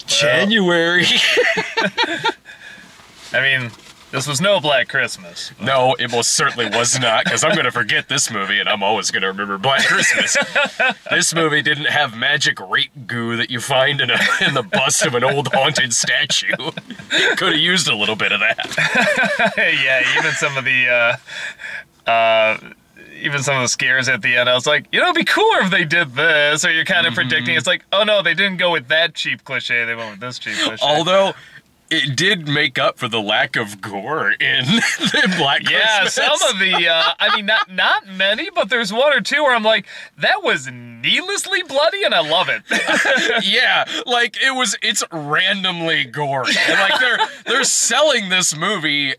January. I mean, this was no Black Christmas. No, it most certainly was not, because I'm going to forget this movie, and I'm always going to remember Black Christmas. This movie didn't have magic rape goo that you find in the bust of an old haunted statue. It could have used a little bit of that. Yeah, even some of the scares at the end, I was like, it'd be cooler if they did this, or you're kind of predicting, it's like, oh no, they didn't go with that cheap cliche, they went with this cheap cliche. Although, it did make up for the lack of gore in the Black Christmas. Yeah, some of the, I mean, not many, but there's one or two where I'm like, that was needlessly bloody, and I love it. Yeah, like, it's randomly gory. And, like, they're selling this movie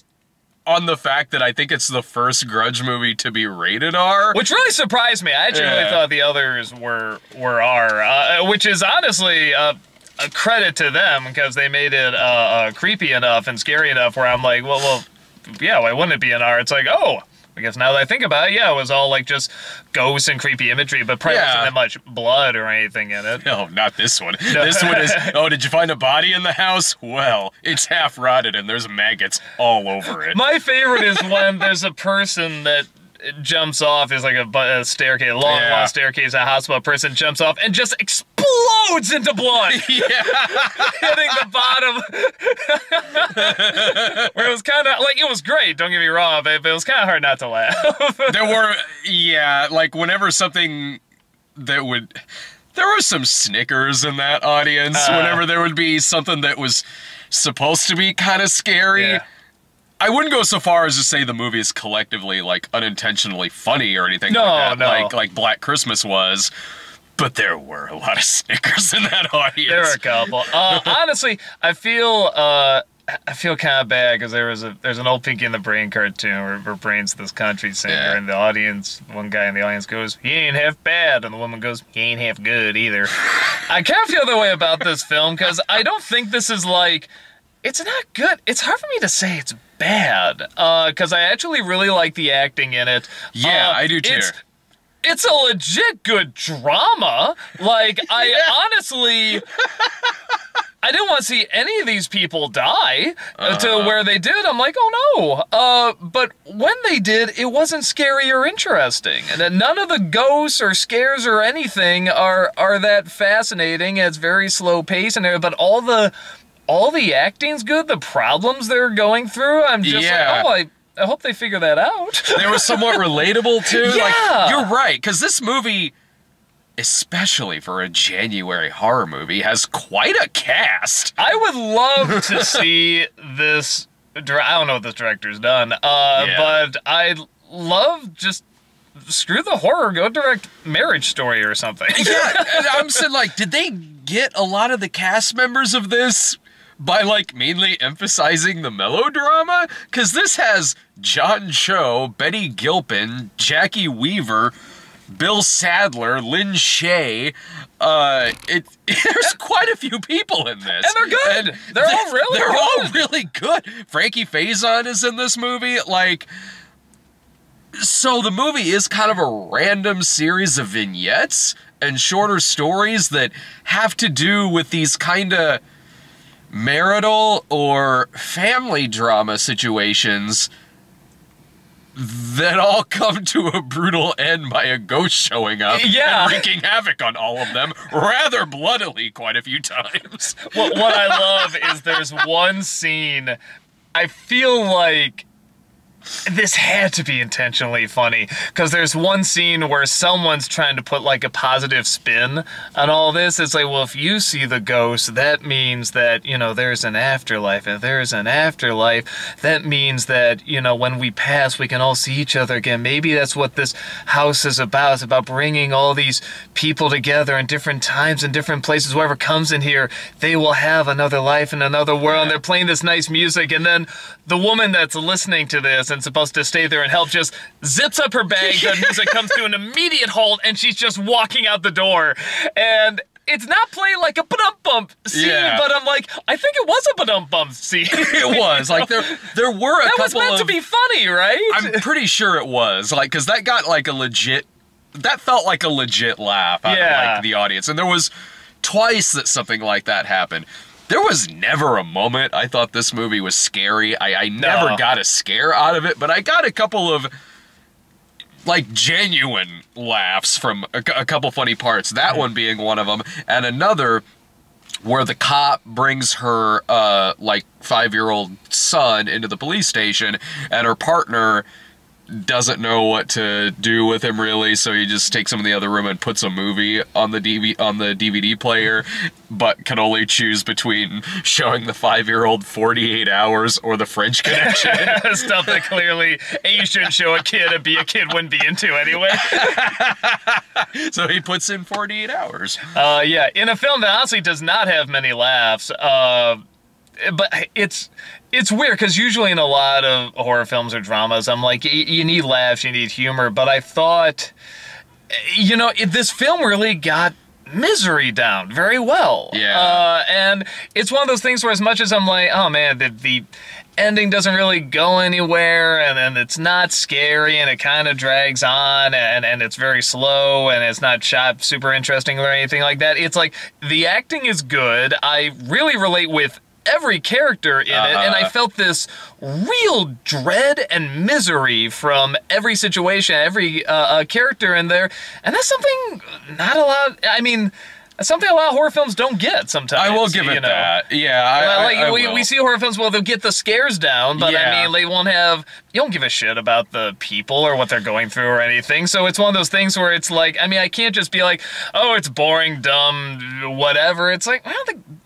on the fact that I think it's the first Grudge movie to be rated R. Which really surprised me. I actually really thought the others were R, which is honestly a credit to them, because they made it creepy enough and scary enough where I'm like, well, yeah, why wouldn't it be an R? It's like, oh, I guess now that I think about it, yeah, it was all like just ghosts and creepy imagery, but probably wasn't that much blood or anything in it. No, not this one. No. This one is, oh, did you find a body in the house? Well, it's half rotted and there's maggots all over it. My favorite is when there's a person that jumps off, is like a staircase, long staircase, a hospital person jumps off and just explodes into blood. Yeah. Hitting the bottom. Where it was kind of, like, it was great, don't get me wrong, but it was kind of hard not to laugh. There were, like, whenever something that would... There were some snickers in that audience, whenever there would be something that was supposed to be kind of scary. Yeah. I wouldn't go so far as to say the movie is collectively, like, unintentionally funny or anything like that, like Black Christmas was, but there were a lot of snickers in that audience. There were a couple. Honestly, I feel kind of bad, because there's an old Pinky and the Brain cartoon where Brain's this country singer, and the audience, one guy in the audience goes, "He ain't half bad," and the woman goes, "He ain't half good either." I kind of feel the way about this film, because I don't think this is like, it's not good. It's hard for me to say it's bad, because I actually really like the acting in it. Yeah, I do too. It's a legit good drama. Like, I honestly, I didn't want to see any of these people die to where they did. I'm like, oh no. But when they did, it wasn't scary or interesting. And none of the ghosts or scares or anything are that fascinating. It's very slow pace and everything, but all the acting's good. The problems they're going through, I'm just like, oh, I hope they figure that out. They were somewhat relatable, too. Yeah. Like, you're right, because this movie, especially for a January horror movie, has quite a cast. I would love to see this. I don't know what this director's done, but I'd love just... Screw the horror, go direct Marriage Story or something. Yeah, I'm saying, like, did they get a lot of the cast members of this by, like, mainly emphasizing the melodrama? Because this has John Cho, Betty Gilpin, Jackie Weaver, Bill Sadler, Lynn Shay. There's quite a few people in this. And they're good. And they're all really good. Frankie Faison is in this movie. Like... So the movie is kind of a random series of vignettes and shorter stories that have to do with these kind of marital or family drama situations that all come to a brutal end by a ghost showing up and wreaking havoc on all of them rather bloodily quite a few times. What I love is there's one scene, I feel like this had to be intentionally funny, because there's one scene where someone's trying to put like a positive spin on all this. It's like, well, if you see the ghost, that means that, you know, there's an afterlife. If there's an afterlife, that means that, you know, when we pass, we can all see each other again. Maybe that's what this house is about. It's about bringing all these people together in different times and different places. Whoever comes in here, they will have another life in another world. And they're playing this nice music, and then the woman that's listening to this and supposed to stay there and help just zips up her bag. The music comes to an immediate halt, and she's just walking out the door. And it's not playing like a ba-dum-bump scene, but I'm like, I think it was a ba-dum-bump scene. It was. Like, there were a couple of... That was meant to be funny, right? I'm pretty sure it was. Like, because that got, like, a legit... That felt like a legit laugh out of, like, the audience. And there was twice that something like that happened. There was never a moment I thought this movie was scary. I never got a scare out of it, but I got a couple of, like, genuine laughs from a couple funny parts. That one being one of them, and another where the cop brings her, like, 5-year-old son into the police station, and her partner doesn't know what to do with him, really, so he just takes him in the other room and puts a movie on the DVD player, but can only choose between showing the 5-year-old 48 Hours or The French Connection. Stuff that clearly A, you shouldn't show a kid, and B, a kid wouldn't be into anyway. So he puts in 48 Hours. Yeah, in a film that honestly does not have many laughs, but it's weird, because usually in a lot of horror films or dramas, I'm like, you need laughs, you need humor, but I thought, you know, this film really got misery down very well. Yeah. And it's one of those things where, as much as I'm like, oh man, the ending doesn't really go anywhere, and then it's not scary, and it kind of drags on, and it's very slow, and it's not shot super interesting or anything like that. It's like, the acting is good. I really relate with every character in it, and I felt this real dread and misery from every situation, every character in there, and that's something not a lot, I mean, something a lot of horror films don't get sometimes. I will give it that. Yeah, we see horror films, well, they'll get the scares down, but I mean, they won't have, you don't give a shit about the people or what they're going through or anything, so it's one of those things where it's like, I mean, I can't just be like, oh, it's boring, dumb, whatever. It's like, well,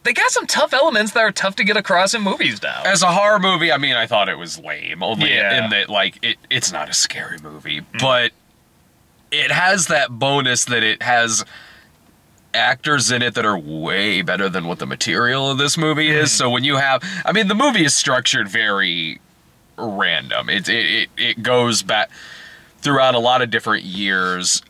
they got some tough elements that are tough to get across in movies now. As a horror movie, I mean, I thought it was lame, only in that, like, it's not a scary movie, but it has that bonus that it has actors in it that are way better than what the material of this movie is. So when you have, I mean, the movie is structured very random. It goes back throughout a lot of different years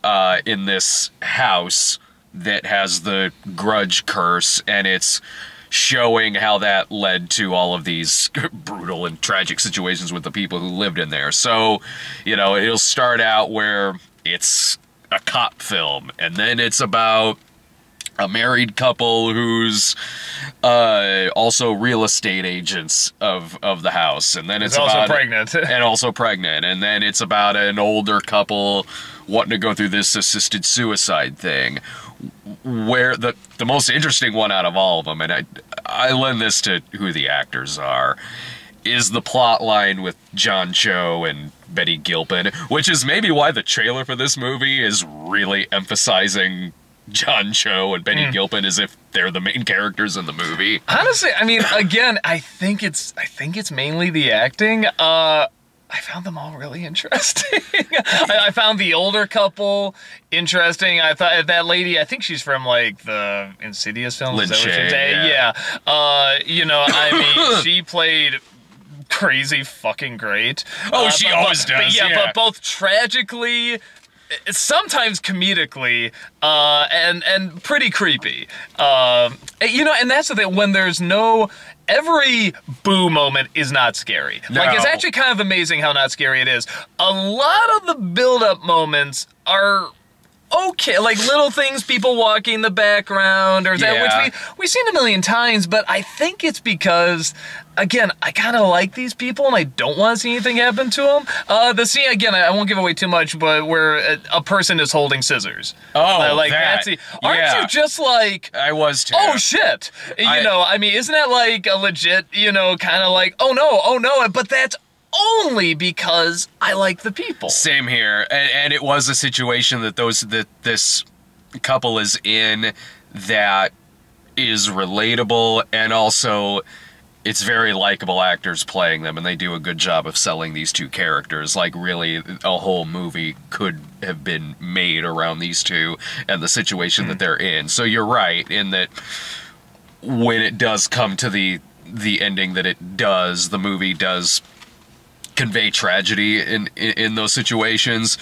in this house that has the Grudge curse, and it's showing how that led to all of these brutal and tragic situations with the people who lived in there. So, you know, it'll start out where it's a cop film, and then it's about a married couple who's also real estate agents of the house, and then it's also about pregnant. And also pregnant, and then it's about an older couple wanting to go through this assisted suicide thing, where the most interesting one out of all of them, and I lend this to who the actors are, is the plot line with John Cho and Betty Gilpin, which is maybe why the trailer for this movie is really emphasizing John Cho and Betty Gilpin as if they're the main characters in the movie. Honestly, I mean, again, I think it's mainly the acting. I found them all really interesting. I found the older couple interesting. I thought that lady, I think she's from, like, the Insidious films. Lin Shaye, yeah. You know, I mean, she played crazy fucking great. Oh, she always does. But both tragically, sometimes comedically, and pretty creepy. You know, and that's the thing, when there's no, every boo moment is not scary. No. Like, it's actually kind of amazing how not scary it is. A lot of the build-up moments are okay, like little things, people walking in the background, or that, which we've seen a million times, but I think it's because, again, I kind of like these people, and I don't want to see anything happen to them. The scene, again, I won't give away too much, but where a person is holding scissors. Oh, like that. Aren't you just like... I was too. Oh, shit. You know, I mean, isn't that like a legit, you know, kind of like, oh no, but that's only because I like the people. Same here, and it was a situation that this couple is in that is relatable, and also it's very likable actors playing them, and they do a good job of selling these two characters. Like, really, a whole movie could have been made around these two and the situation that they're in. So you're right in that when it does come to the ending that it does, the movie does convey tragedy in those situations,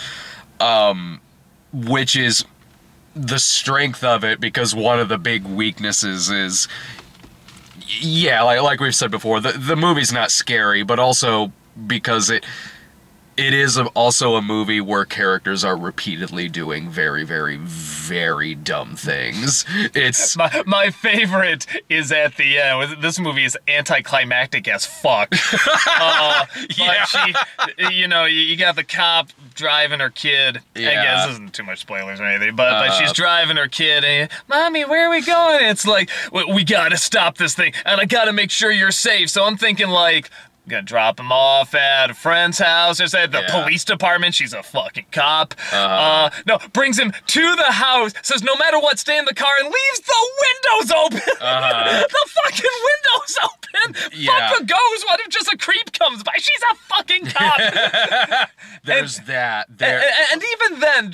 which is the strength of it, because one of the big weaknesses is, like we've said before, the movie's not scary, but also because it it is also a movie where characters are repeatedly doing very, very, very dumb things. It's my favorite is at the end. This movie is anticlimactic as fuck. yeah. But you got the cop driving her kid. Yeah. I guess this isn't too much spoilers or anything, but she's driving her kid, and Mommy, where are we going? It's like, we gotta stop this thing, and I gotta make sure you're safe. So I'm thinking like, I'm gonna drop him off at a friend's house or say the police department. She's a fucking cop. No, brings him to the house, says no matter what, stay in the car, and leaves the windows open. The fucking windows open. Fuck the ghost. What if just a creep comes by? She's a fucking cop. There's that. And even then,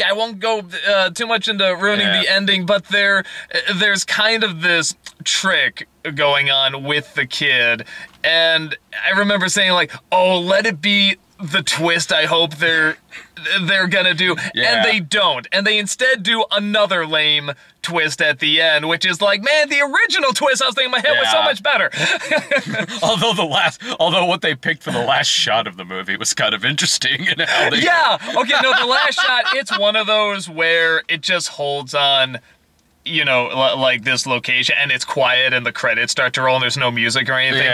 I won't go too much into ruining the ending, but there's kind of this trick going on with the kid, and I remember saying like, oh, let it be the twist I hope they're gonna do, and they don't, and they instead do another lame twist at the end, which is like, man, the original twist I was thinking in my head was so much better. although what they picked for the last shot of the movie was kind of interesting in how they the last shot, it's one of those where it just holds on, like this location, and it's quiet, and the credits start to roll, and there's no music or anything,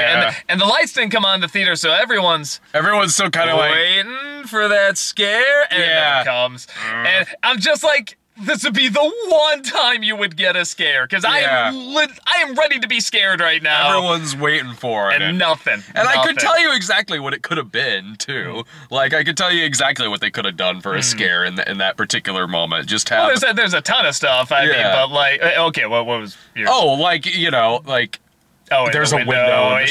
and the lights didn't come on in the theater, so everyone's still kind of like waiting for that scare, and it never comes. And I'm just like, this would be the one time you would get a scare, because I am ready to be scared right now. Everyone's waiting for it. And nothing. And I could tell you exactly what it could have been, too. Like, I could tell you exactly what they could have done for a scare in that particular moment. Just have... Well, there's a ton of stuff, I mean, but like... Okay, what was your... Oh, there's a window.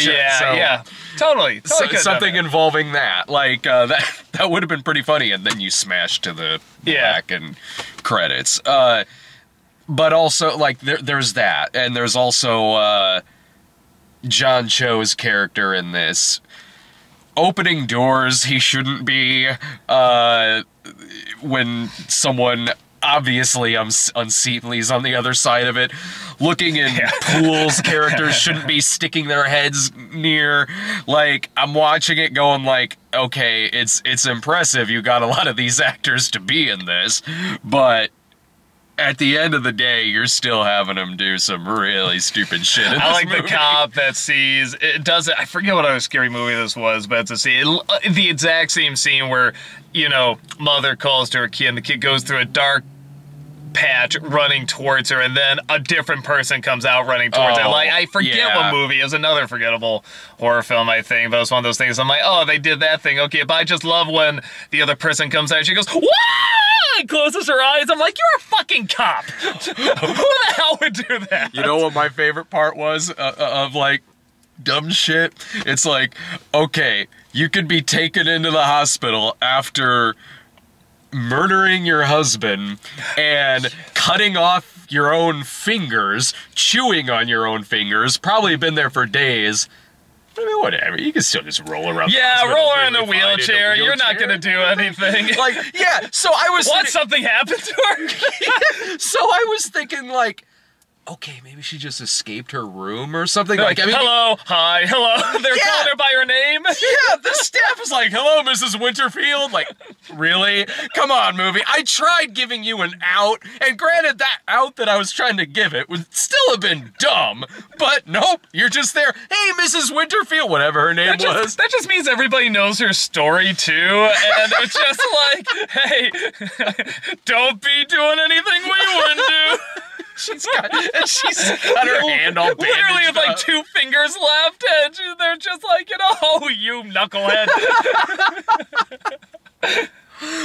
Totally something involving that. Like, that would have been pretty funny, and then you smash to the back and credits. But also, like, there's that, and there's also John Cho's character in this. Opening doors he shouldn't be, when someone... obviously unseatly's on the other side of it. Looking in pools characters shouldn't be sticking their heads near. Like, I'm watching it going like, okay, it's impressive you got a lot of these actors to be in this, but at the end of the day, you're still having them do some really stupid shit in this I like movie. the cop that sees... It does it. I forget what other scary movie this was, but it's a scene. The exact same scene where, mother calls to her kid, and the kid goes through a dark patch running towards her, and then a different person comes out running towards her. Like, I forget what movie. It was another forgettable horror film, I think, but it was one of those things. I'm like, oh, they did that thing. Okay, but I just love when the other person comes out and she goes, "Wah!" and closes her eyes. I'm like, you're a fucking cop. Who the hell would do that? You know what my favorite part was of, like, dumb shit? It's like, okay, you could be taken into the hospital after murdering your husband and cutting off your own fingers, chewing on your own fingers, probably been there for days. I mean, whatever. You can still just roll around. Yeah, roll around in a wheelchair. You're not gonna do anything. Like, so I was... What, something happened to her? So I was thinking, like, okay, maybe she just escaped her room or something. Like, I mean, hello, hi, hello. They're calling her by her name. Yeah, the staff is like, hello, Mrs. Winterfield. Like, really? Come on, movie. I tried giving you an out, and granted, that out that I was trying to give it would still have been dumb, but nope, you're just there. Hey, Mrs. Winterfield, whatever her name was. That just means everybody knows her story, too, and it's just like, hey, don't be doing anything we wouldn't do. She's got her hand all bandaged literally with like up. 2 fingers left, and they're just like, oh, you knucklehead.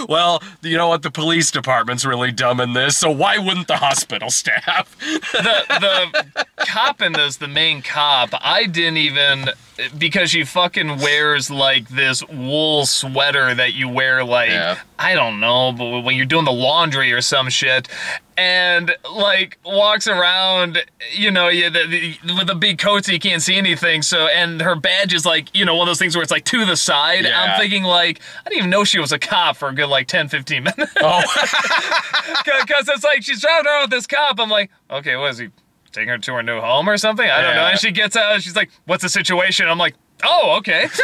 Well, you know what? The police department's really dumb in this, so why wouldn't the hospital staff? The cop in this, the main cop, I didn't even... Because she fucking wears, like, this wool sweater that you wear, like, I don't know, but when you're doing the laundry or some shit, and, like, walks around, with a big coat so you can't see anything, so, and her badge is, like, one of those things where it's, like, to the side. Yeah. I'm thinking, like, I didn't even know she was a cop for a good, like, 10, 15 minutes. Oh. Because it's like, she's driving around with this cop, I'm like, okay, what is he? Taking her to her new home or something? I don't know. And she gets out and she's like, what's the situation? I'm like, Oh, okay. Because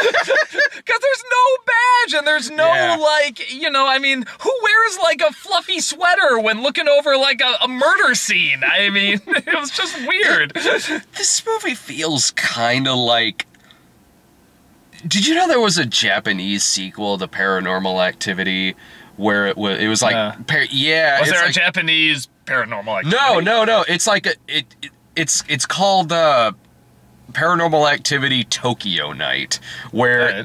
there's no badge and there's no, like, you know, I mean, who wears, like, a fluffy sweater when looking over, like, a murder scene? I mean, it was just weird. This movie feels kind of like... Did you know there was a Japanese sequel to Paranormal Activity where it was like... Was there a Japanese Paranormal Activity? No. It's like... It's called... Paranormal Activity Tokyo Night, where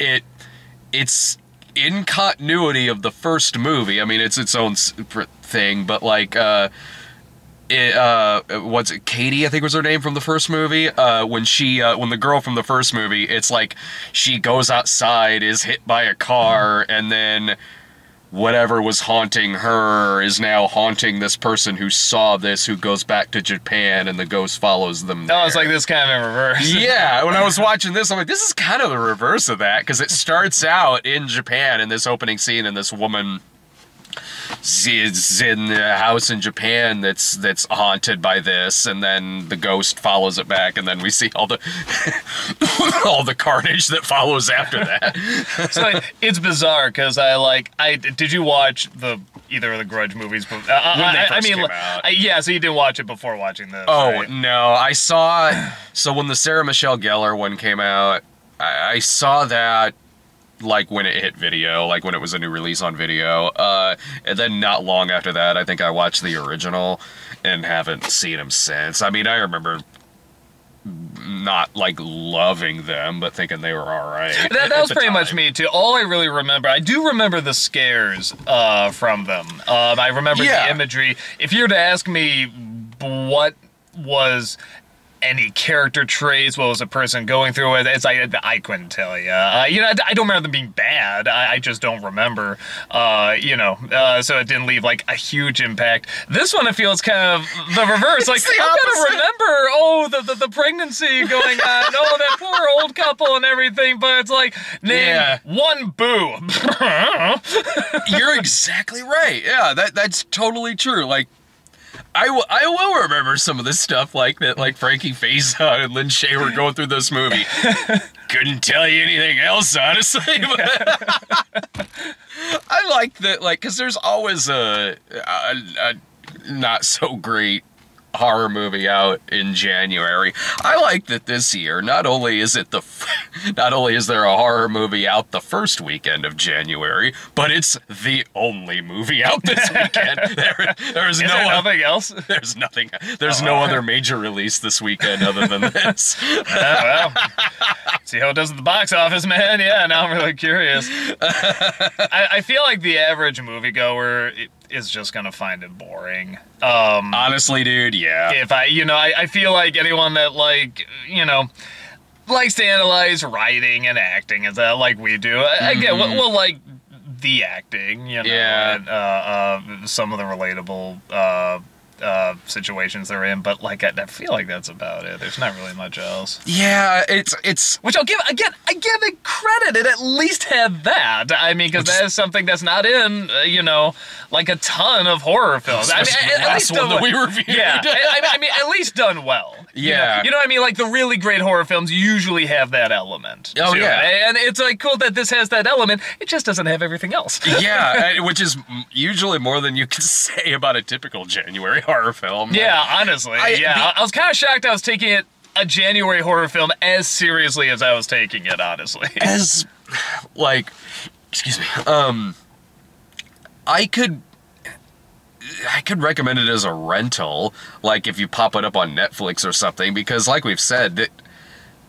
it's in continuity of the first movie. I mean, it's its own thing, but like, what's it? Katie, I think was her name from the first movie. When the girl from the first movie, it's like she goes outside, is hit by a car, and then whatever was haunting her is now haunting this person who saw this, who goes back to Japan, and the ghost follows them there. Oh, it's like this kind of in reverse. Yeah, when I was watching this, I'm like, this is kind of the reverse of that, because it starts out in Japan in this opening scene, and this woman is in a house in Japan that's haunted by this, and then the ghost follows it back, and then we see all the all the carnage that follows after that. So it's bizarre because did you watch either of the Grudge movies? So you didn't watch it before watching this. Oh, right? No, I saw. So when the Sarah Michelle Gellar one came out, I saw that. Like when it hit video, like when it was a new release on video. And then not long after that, I think I watched the original and haven't seen them since. I mean, I remember not like loving them, but thinking they were all right. That was pretty much me too. All I really remember, I do remember the scares from them. I remember the imagery. If you were to ask me what was any character traits, what was a person going through it, it's like, I couldn't tell you. I don't remember them being bad. I just don't remember. So it didn't leave like a huge impact. This one, it feels kind of the reverse. Like, I'm gonna remember, the pregnancy going on, that poor old couple and everything, but it's like, name one boo. You're exactly right. Yeah, that's totally true. Like, I will remember some of this stuff like that, like Frankie Faison and Lynn Shay were going through this movie. Couldn't tell you anything else, honestly. But I like that, like, because there's always a not so great horror movie out in January. I like that this year, not only is there a horror movie out the first weekend of January, but it's the only movie out this weekend. There's nothing else? There's nothing. There's no other major release this weekend other than this. Well, see how it does at the box office, man. Yeah, now I'm really curious. I feel like the average moviegoer is just gonna find it boring. Honestly, dude, yeah. If I feel like anyone that likes to analyze writing and acting is that like we do. Again, we'll like the acting, and some of the relatable situations they're in, but like I feel like that's about it. There's not really much else. Yeah, it's which I give it credit. It at least had that. I mean, because that is something that's not in like a ton of horror films. I mean, at least one that we reviewed. Yeah, I mean, at least done well. Yeah, you know what I mean. Like the really great horror films usually have that element. Oh yeah, and it's like cool that this has that element. It just doesn't have everything else. Yeah, which is usually more than you can say about a typical January horror film. Yeah, honestly. I was kind of shocked I was taking it, a January horror film, as seriously as I was taking it, honestly. As, like, excuse me, I could recommend it as a rental, like if you pop it up on Netflix or something, because like we've said,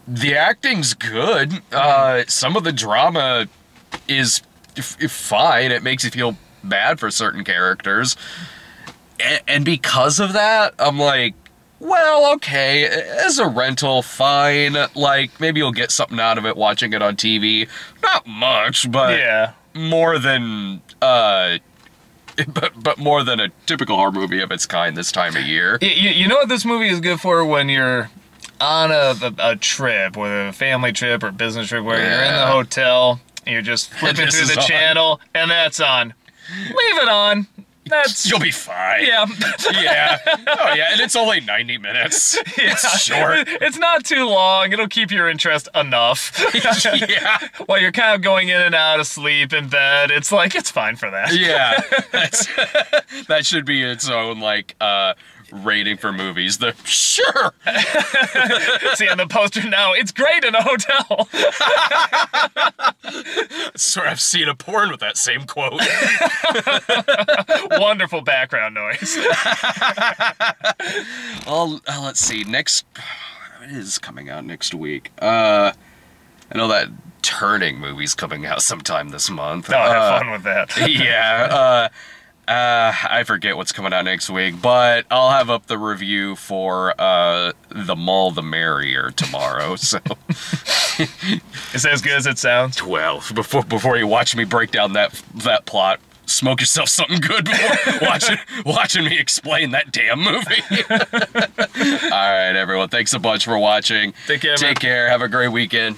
the acting's good. Some of the drama is fine. It makes you feel bad for certain characters. And because of that, I'm like, well, okay, as a rental, fine. Like, maybe you'll get something out of it watching it on TV. Not much, but more than, but more than a typical horror movie of its kind this time of year. You know what this movie is good for? When you're on a trip, whether a family trip or business trip, where you're in the hotel, and you're just flipping through the channel, and that's on. Leave it on. You'll be fine. Yeah. Yeah. Oh, yeah, and it's only 90 minutes. Yeah. It's short. It's not too long. It'll keep your interest enough. Yeah. While you're kind of going in and out of sleep in bed, it's like, it's fine for that. Yeah. That should be its own, like, rating for movies. Sure. See on the poster now, it's great in a hotel. Sort of seen a porn with that same quote. Wonderful background noise. Well, let's see. What is coming out next week? I know that Turning movie's coming out sometime this month. No, have fun with that. Yeah. I forget what's coming out next week, but I'll have up the review for The Mall the Merrier tomorrow. So Is it as good as it sounds? Well, before you watch me break down that plot, smoke yourself something good before watching me explain that damn movie. All right, everyone. Thanks a bunch for watching. Take care, man. Take care. Have a great weekend.